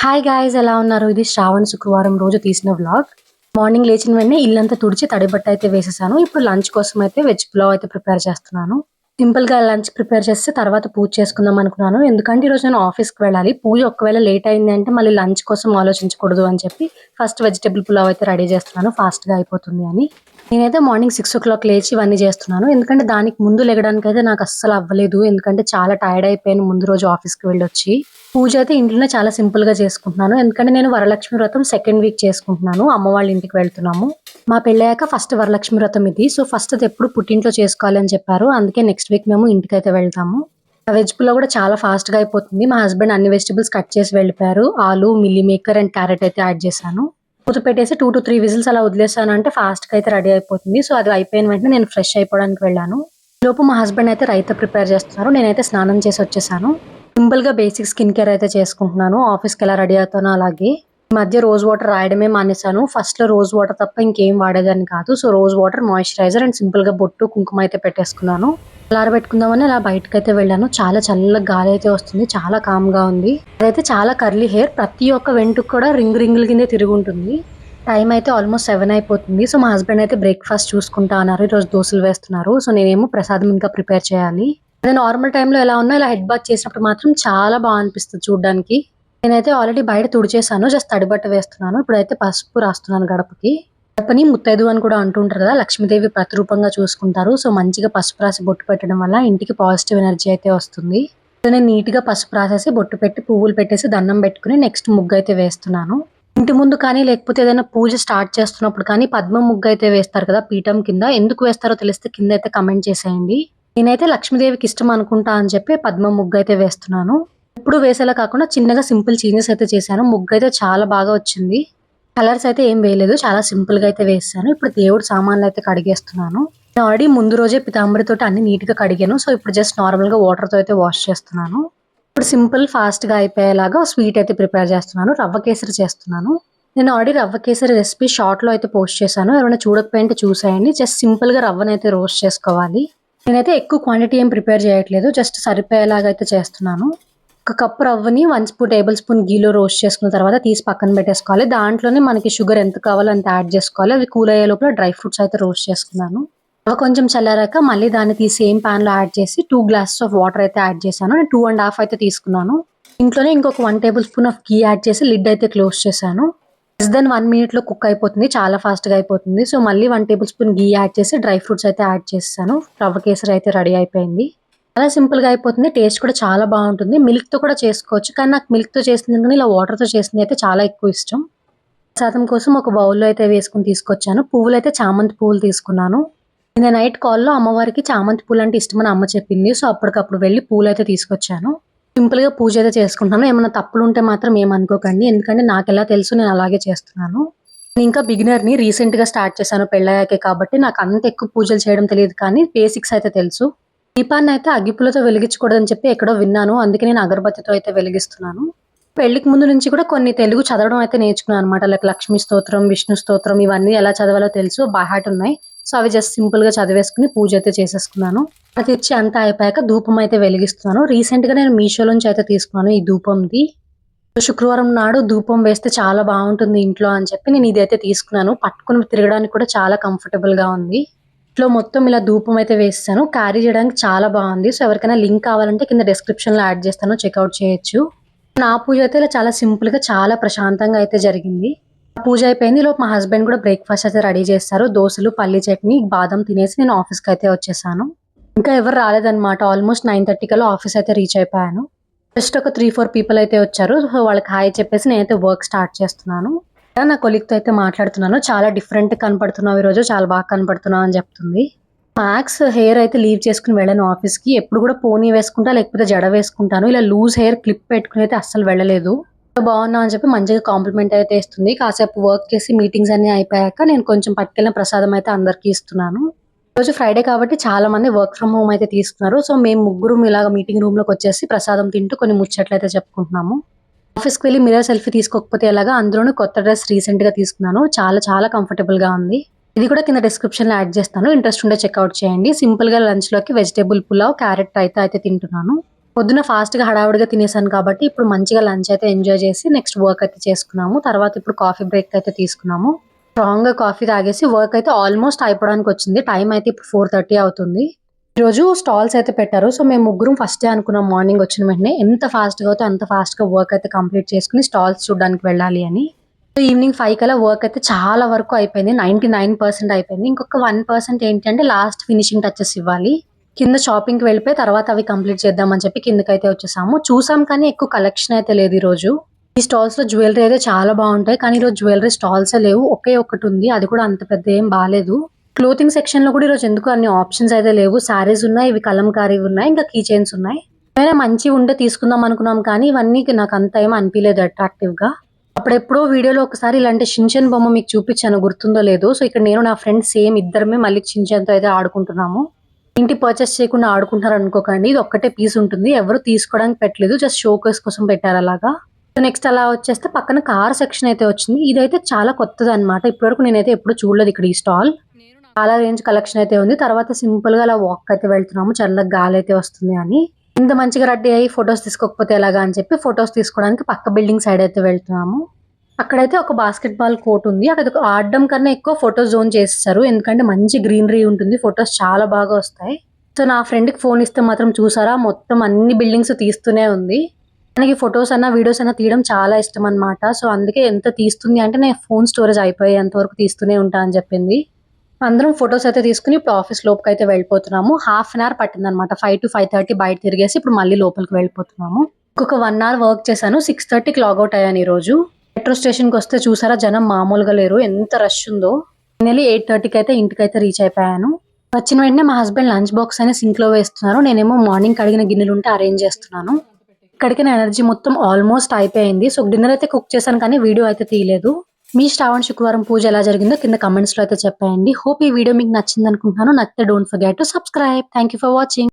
Hi guys, ఎలా ఉన్నారు? ఇది శ్రావణ శుక్రవారం రోజు తీసిన వ్లాగ్. మార్నింగ్ లేచిన వెంటనే ఇల్లంతా తుడిచి తడిబట్ట అయితే వేసేసాను. ఇప్పుడు లంచ్ కోసం అయితే వెజ్ పులావ్ అయితే ప్రిపేర్ చేస్తున్నాను. సింపుల్ గా లంచ్ ప్రిపేర్ చేస్తే తర్వాత పూజ చేసుకుందాం అనుకున్నాను. ఎందుకంటే ఈరోజు నేను ఆఫీస్కి వెళ్ళాలి. పూజ ఒకవేళ లేట్ అయింది అంటే మళ్ళీ లంచ్ కోసం ఆలోచించకూడదు అని చెప్పి ఫస్ట్ వెజిటేబుల్ పులావ్ అయితే రెడీ చేస్తున్నాను, ఫాస్ట్ గా అయిపోతుంది అని. నేనైతే మార్నింగ్ 6 o'clock లేచి ఇవన్నీ చేస్తున్నాను. ఎందుకంటే దానికి ముందు లెగడానికి అయితే నాకు అస్సలు అవ్వలేదు. ఎందుకంటే చాలా టైర్డ్ అయిపోయాను ముందు రోజు ఆఫీస్కి వెళ్ళొచ్చి. పూజ అయితే ఇంట్లోనే చాలా సింపుల్ గా చేసుకుంటున్నాను. ఎందుకంటే నేను వరలక్ష్మి వ్రతం సెకండ్ వీక్ చేసుకుంటున్నాను. అమ్మ వాళ్ళ ఇంటికి వెళ్తున్నాము. మా పెళ్ళయ్యాక ఫస్ట్ వరలక్ష్మి వ్రతం ఇది. సో ఫస్ట్ అది ఎప్పుడు పుట్టింట్లో చేసుకోవాలి అని చెప్పారు. అందుకే నెక్స్ట్ వీక్ మేము ఇంటికి అయితే వెళ్తాము. ఆ వెజ్ పులావ్ కూడా చాలా ఫాస్ట్ గా అయిపోతుంది. మా హస్బెండ్ అన్ని వెజిటబుల్స్ కట్ చేసి వెళ్ళిపోయారు. ఆలు, మిల్లీ మేకర్ అండ్ క్యారెట్ అయితే యాడ్ చేశాను. మూత పెట్టేసి 2 to 3 విజిల్స్ అలా వదిలేసాను అంటే ఫాస్ట్ గా అయితే రెడీ అయిపోతుంది. సో అది అయిపోయిన వెంటనే నేను ఫ్రెష్ అయిపోవడానికి వెళ్ళాను. లోపు మా హస్బెండ్ అయితే రైతా ప్రిపేర్ చేస్తున్నారు. నేనైతే స్నానం చేసి వచ్చేసాను. సింపుల్ గా బేసిక్ స్కిన్ కేర్ అయితే చేసుకుంటున్నాను. ఆఫీస్కి ఎలా రెడీ అవుతానో అలాగే. ఈ మధ్య రోజ్ వాటర్ రాయడమే మానేశాను. ఫస్ట్ లో రోజ్ వాటర్ తప్ప ఇంకేం వాడేదాన్ని కాదు. So rose water, moisturiser and simple గా బొట్టు, కుంకుమ అయితే పెట్టేసుకున్నాను. అలా పెట్టుకుందామని అలా బయటకు అయితే వెళ్ళాను. చాలా చల్లగా గాలి అయితే వస్తుంది. చాలా కామ్ గా ఉంది. అదైతే చాలా కర్లీ హెయిర్. ప్రతి ఒక్క వెంట్రుకు కూడా రింగుల కిందే తిరిగి ఉంటుంది. టైం అయితే ఆల్మోస్ట్ 7 అయిపోతుంది. సో మా హస్బెండ్ అయితే బ్రేక్ఫాస్ట్ చూసుకుంటా అన్నారు. ఈరోజు దోశలు వేస్తున్నారు. సో నేనేమో ప్రసాదం ఇంకా ప్రిపేర్ చేయాలి. అదే నార్మల్ టైంలో ఎలా ఉన్నా ఇలా హెడ్ బాత్ చేసినప్పుడు మాత్రం చాలా బాగా అనిపిస్తుంది చూడడానికి. నేనైతే ఆల్రెడీ బయట తుడిచేసాను. జస్ట్ తడిబట్ట వేస్తున్నాను. ఇప్పుడైతే పసుపు రాస్తున్నాను గడపకి. గడపని ముత్తైదు అని కూడా అంటుంటారు కదా, లక్ష్మీదేవి ప్రతిరూపంగా చూసుకుంటారు. సో మంచిగా పసుపు రాసి బొట్టు పెట్టడం వల్ల ఇంటికి పాజిటివ్ ఎనర్జీ అయితే వస్తుంది. సో నేను నీట్ గా పసుపు రాసేసి బొట్టు పెట్టి పువ్వులు పెట్టేసి దండం పెట్టుకుని నెక్స్ట్ ముగ్గు అయితే వేస్తున్నాను. ఇంటి ముందు కానీ లేకపోతే ఏదైనా పూజ స్టార్ట్ చేస్తున్నప్పుడు కానీ పద్మ ముగ్గు అయితే వేస్తారు కదా పీఠం కింద. ఎందుకు వేస్తారో తెలిస్తే కింద అయితే కమెంట్ చేసేయండి. నేనైతే లక్ష్మీదేవికి ఇష్టం అనుకుంటా అని చెప్పి పద్మ ముగ్గు అయితే వేస్తున్నాను. ఎప్పుడు వేసేలా కాకుండా చిన్నగా సింపుల్ చేంజెస్ అయితే చేశాను. ముగ్గు అయితే చాలా బాగా వచ్చింది. కలర్స్ అయితే ఏం వేయలేదు, చాలా సింపుల్ గా అయితే వేసాను. ఇప్పుడు దేవుడు సామాన్లు అయితే కడిగేస్తున్నాను. నేను ఆల్రెడీ ముందు రోజే పితాంబరి తోటి అన్ని నీట్ గా కడిగాను. సో ఇప్పుడు జస్ట్ నార్మల్ గా వాటర్ తో అయితే వాష్ చేస్తున్నాను. ఇప్పుడు సింపుల్ ఫాస్ట్ గా అయిపోయేలాగా స్వీట్ అయితే ప్రిపేర్ చేస్తున్నాను. రవ్వ కేసరి చేస్తున్నాను. నేను ఆల్రెడీ రవ్వ కేసరి రెసిపీ షార్ట్ లో అయితే పోస్ట్ చేశాను. ఎవరైనా చూడకపోయింటే చూసేయండి. జస్ట్ సింపుల్ గా రవ్వనైతే అయితే రోస్ట్ చేసుకోవాలి. నేనైతే ఎక్కువ క్వాంటిటీ ఏం ప్రిపేర్ చేయట్లేదు, జస్ట్ సరిపోయేలాగా అయితే చేస్తున్నాను. ఒక కప్పు రవ్వని 1 టేబుల్ స్పూన్ గీలో రోస్ట్ చేసుకున్న తర్వాత తీసి పక్కన పెట్టేసుకోవాలి. దాంట్లోనే మనకి షుగర్ ఎంత కావాలో అంత యాడ్ చేసుకోవాలి. అవి కూల్ అయ్యే లోపల డ్రై ఫ్రూట్స్ అయితే రోస్ట్ చేసుకున్నాను. రవ్వ కొంచెం చల్లారాక మళ్ళీ దాన్ని తీసి సేమ్ పాన్ లో యాడ్ చేసి 2 glasses ఆఫ్ వాటర్ అయితే యాడ్ చేశాను. నేను 2.5 అయితే తీసుకున్నాను. ఇంట్లోనే ఇంకొక 1 table spoon of ghee add చేసి లిడ్ అయితే క్లోజ్ చేశాను. లెస్ దెన్ 1 minute లో కుక్ అయిపోతుంది. చాలా ఫాస్ట్ గా అయిపోతుంది. సో మళ్ళీ 1 టేబుల్ స్పూన్ గీ యాడ్ చేసి డ్రై ఫ్రూట్స్ అయితే యాడ్ చేశాను. రవ్వ కేసరి అయితే రెడీ అయిపోయింది. చాలా సింపుల్ గా అయిపోతుంది. టేస్ట్ కూడా చాలా బాగుంటుంది. మిల్క్ తో కూడా చేసుకోవచ్చు, కానీ నాకు మిల్క్ తో చేసింది కానీ ఇలా వాటర్ తో చేసింది అయితే చాలా ఎక్కువ ఇష్టం. ప్రసాదం కోసం ఒక బౌల్లో అయితే వేసుకుని తీసుకొచ్చాను. పువ్వులు అయితే చామంతి పువ్వులు తీసుకున్నాను. నిన్న నైట్ కాల్లో అమ్మవారికి చామంతి పూలు అంటే ఇష్టమని అమ్మ చెప్పింది. సో అప్పటికప్పుడు వెళ్ళి పూలు అయితే తీసుకొచ్చాను. సింపుల్ గా పూజ అయితే చేసుకుంటున్నాను. ఏమైనా తప్పులు ఉంటే మాత్రం ఏమనుకోకండి, ఎందుకంటే నాకు ఎలా తెలుసు నేను అలాగే చేస్తున్నాను. నేను ఇంకా బిగినర్ ని, రీసెంట్ గా స్టార్ట్ చేశాను పెళ్ళయ్యాకే, కాబట్టి నాకు అంత ఎక్కువ పూజలు చేయడం తెలియదు, కానీ బేసిక్స్ అయితే తెలుసు. దీపాన్ని అయితే అగ్గిపుల్లతో వెలిగించకూడదని చెప్పి ఎక్కడో విన్నాను. అందుకే నేను అగరబత్తితో అయితే వెలిగిస్తున్నాను. పెళ్లికి ముందు నుంచి కూడా కొన్ని తెలుగు చదవడం అయితే నేర్చుకున్నాను అనమాట. లైక్ లక్ష్మీ స్తోత్రం, విష్ణు స్తోత్రం, ఇవన్నీ ఎలా చదవాలో తెలుసు, బై హార్ట్ ఉన్నాయి. సో అవి జస్ట్ సింపుల్ గా చదివేసుకుని పూజ అయితే చేసేసుకున్నాను. అది ఇచ్చి అంతా అయిపోయాక ధూపం అయితే వెలిగిస్తున్నాను. రీసెంట్ గా నేను మీషో నుంచి అయితే తీసుకున్నాను ఈ ధూపంది. శుక్రవారం నాడు ధూపం వేస్తే చాలా బాగుంటుంది ఇంట్లో అని చెప్పి నేను ఇదైతే తీసుకున్నాను. పట్టుకుని తిరగడానికి కూడా చాలా కంఫర్టబుల్ గా ఉంది. ఇంట్లో మొత్తం ఇలా ధూపం అయితే వేస్తాను. క్యారీ చేయడానికి చాలా బాగుంది. సో ఎవరికైనా లింక్ కావాలంటే కింద డిస్క్రిప్షన్ లో యాడ్ చేస్తాను, చెక్అవుట్ చేయొచ్చు. నా పూజ అయితే ఇలా చాలా సింపుల్ గా చాలా ప్రశాంతంగా అయితే జరిగింది. పూజ అయిపోయింది. లోపు మా హస్బెండ్ కూడా బ్రేక్ఫాస్ట్ అయితే రెడీ చేస్తారు. దోశలు, పల్లి చట్నీ, బాదం తినేసి నేను ఆఫీస్కి అయితే వచ్చేసాను. ఇంకా ఎవరు రాలేదన్నమాట. ఆల్మోస్ట్ 9:30 కల్లా ఆఫీస్ అయితే రీచ్ అయిపోయాను. జస్ట్ ఒక 3-4 పీపుల్ అయితే వచ్చారు. సో వాళ్ళకి హాయ్ చెప్పేసి నేనైతే వర్క్ స్టార్ట్ చేస్తున్నాను. నా కొలీగ్ తో అయితే మాట్లాడుతున్నాను. చాలా డిఫరెంట్ కనపడుతున్నావు ఈ రోజు, చాలా బాగా కనపడుతున్నావు అని చెప్తుంది. మ్యాక్స్ హెయిర్ అయితే లీవ్ చేసుకుని వెళ్ళాను ఆఫీస్ కి. ఎప్పుడు కూడా పోనీ వేసుకుంటా లేకపోతే జడ వేసుకుంటాను. ఇలా లూజ్ హెయిర్ క్లిప్ పెట్టుకుని అయితే అస్సలు వెళ్ళలేదు. బాగున్నావు అని చెప్పి మంచిగా కాంప్లిమెంట్ అయితే ఇస్తుంది. కాసేపు వర్క్ చేసి మీటింగ్స్ అన్ని అయిపోయాక నేను కొంచెం పట్టుకెళ్ళిన ప్రసాదం అయితే అందరికి ఇస్తున్నాను. రోజు ఫ్రైడే కాబట్టి చాలా మంది వర్క్ ఫ్రమ్ హోమ్ అయితే తీసుకున్నారు. సో మేము ముగ్గురు ఇలాగ మీటింగ్ రూమ్ లోకి వచ్చేసి ప్రసాదం తింటూ కొన్ని ముచ్చట్లు అయితే చెప్పుకుంటున్నాము. ఆఫీస్కి వెళ్ళి మిర్రర్ సెల్ఫీ తీసుకోకపోతే ఎలాగా, అందులోనూ కొత్త డ్రెస్ రీసెంట్ గా తీసుకున్నాను. చాలా చాలా కంఫర్టబుల్ గా ఉంది. ఇది కూడా కింద డిస్క్రిప్షన్ లో యాడ్ చేస్తాను, ఇంట్రెస్ట్ ఉంటే చెక్అవుట్ చేయండి. సింపుల్ గా లంచ్ లోకి వెజిటేబుల్ పులావ్, క్యారెట్ రైతా అయితే తింటున్నాను. పొద్దున ఫాస్ట్‌గా హడావుడిగా తినేసాను కాబట్టి ఇప్పుడు మంచిగా లంచ్ అయితే ఎంజాయ్ చేసి నెక్స్ట్ వర్క్ అయితే చేసుకున్నాము. తర్వాత ఇప్పుడు కాఫీ బ్రేక్ అయితే తీసుకున్నాము. స్ట్రాంగ్‌గా కాఫీ తాగేసి వర్క్ అయితే ఆల్మోస్ట్ అయిపోవడానికొచ్చింది. టైం అయితే ఇప్పుడు 4:30 అవుతుంది. ఈరోజు స్టాల్స్ అయితే పెట్టారు. సో, మేము ముగ్గురం ఫస్టే అనుకున్నాం మార్నింగ్ వచ్చిన వెంటనే ఎంత ఫాస్ట్‌గా అవుతే అంత ఫాస్ట్‌గా వర్క్ అయితే కంప్లీట్ చేసుకొని స్టాల్స్ చూడడానికి వెళ్ళాలి అని. సో, ఈవినింగ్ 5 కల్లా వర్క్ అయితే చాలా వరకు అయిపోయింది. 99% అయిపోయింది. ఇంకొక 1% ఏంటంటే లాస్ట్ ఫినిషింగ్ టచెస్ ఇవ్వాలి. కింద షాపింగ్‌కి వెళ్ళిపోయి తర్వాత అవి కంప్లీట్ చేద్దామని చెప్పి కిందకైతే వచ్చేసాము. చూసాం కానీ ఎక్కువ కలెక్షన్ అయితే లేదు ఈరోజు. ఈ స్టాల్స్‌లో జ్యువెల్లరీ అయితే చాలా బావుంటాయి. కానీ ఈరోజు జ్యువెల్లరీ స్టాల్సే లేవు. ఒకే ఒక్కటుంది. అది కూడా అంత పెద్ద ఏం బాలేదు. క్లోతింగ్ సెక్షన్‌లో కూడా ఈరోజు ఎందుకో అన్ని ఆప్షన్స్ అయితే లేవు. శారీస్ ఉన్నాయి, ఇవి కలంకారీవి ఉన్నాయి, ఇంకా కీ చైన్స్ ఉన్నాయి. ఏమైనా మంచివి ఉంటే తీసుకుందాం అనుకున్నాం కానీ ఇవన్నీ నాకు అంత ఏమి అనిపియలేదు అట్రాక్టివ్‌గా. అప్పుడెప్పుడో వీడియోలో ఒకసారి ఇలాంటి షిన్‌చాన్ బొమ్మ మీకు చూపించాను గుర్తుందో లేదో. సో, ఇక్కడ నేను నా ఫ్రెండ్ సేమ్ ఇద్దరమే మళ్ళీ షిన్‌చాన్‌తో అయితే ఆడుకుంటున్నాము. ఏంటి పర్చేస్ చేయకుండా ఆడుకుంటున్నారనుకోకండి. ఇది ఒక్కటే పీస్ ఉంటుంది. ఎవరు తీసుకోవడానికి పెట్టలేదు. జస్ట్ షోకేస్ కోసం పెట్టారలాగా. సో, నెక్స్ట్ అలా వచ్చేస్తే పక్కన కార్ సెక్షన్ అయితే వచ్చింది. ఇదైతే చాలా కొత్తదనమాట. ఇప్పటివరకు నేనైతే ఎప్పుడు చూడలేదు ఇక్కడ ఈ స్టాల్. చాలా రేంజ్ కలెక్షన్ అయితే ఉంది. తర్వాత సింపుల్‌గా అలా వాక్ అయితే వెళ్తున్నాము. చల్లగా గాలైతే వస్తుంది అని. ఇంత మంచిగా రెడీ అయ్యి ఫోటోస్ తీసుకోకపోతే ఎలాగా అని చెప్పి ఫోటోస్ తీసుకోవడానికి పక్క బిల్డింగ్ సైడ్ అయితే వెళ్తున్నాము. అక్కడైతే ఒక బాస్కెట్ బాల్ కోర్ట్ ఉంది. అక్కడ ఆడడం కన్నా ఎక్కువ ఫోటో జోన్ చేసేసారు. ఎందుకంటే మంచి గ్రీనరీ ఉంటుంది. ఫోటోస్ చాలా బాగా వస్తాయి. సో, నా ఫ్రెండ్‌కి ఫోన్ ఇస్తే మాత్రం చూసారా మొత్తం అన్ని బిల్డింగ్స్ తీస్తూనే ఉంది. తనకి ఫోటోస్ అన్నా, వీడియోస్ అన్నా తీయడం చాలా ఇష్టం అన్నమాట. సో, అందుకే ఎంత తీస్తుంది అంటే నేను ఫోన్ స్టోరేజ్ అయిపోయేంత వరకు తీస్తూనే ఉంటా అని చెప్పింది. అందరం ఫోటోస్ అయితే తీసుకొని ఇప్పుడు ఆఫీస్ లోపలికైతే వెళ్ళిపోతున్నాము. Half an hour పట్టిందనమాట. 5-5:30 బయట తిరిగేసి ఇప్పుడు మళ్ళీ లోపలికి వెళ్ళిపోతున్నాము. ఇంకొక 1 అవర్ వర్క్ చేశాను. 6:30కి లాగౌట్ అయ్యాను ఈరోజు. మెట్రో స్టేషన్‌కి వస్తే చూసారా జనం మామూలుగా లేరు. ఎంత రష్ ఉందో. ఫైనల్లీ 8:30కి అయితే ఇంటికైతే రీచ్ అయిపోయాను. వచ్చిన వెంటనే మా హస్బెండ్ లంచ్ బాక్స్ అని సింక్‌లో వేస్తున్నారు. నేనేమో మార్నింగ్ కడిగిన గిన్నెలుంటే అరేంజ్ చేస్తున్నాను. ఇక్కడికి నా ఎనర్జీ మొత్తం ఆల్మోస్ట్ అయిపోయింది. సో, డిన్నర్ అయితే కుక్ చేశాను కానీ వీడియో అయితే తీయలేదు. మీ శ్రావణ శుక్రవారం పూజ ఎలా జరిగిందో కింద కామెంట్స్‌లో అయితే చెప్పేయండి. హోప్ ఈ వీడియో మీకు నచ్చిందనుకుంటున్నాను. నచ్చితే don't forget to subscribe. Thank you for watching.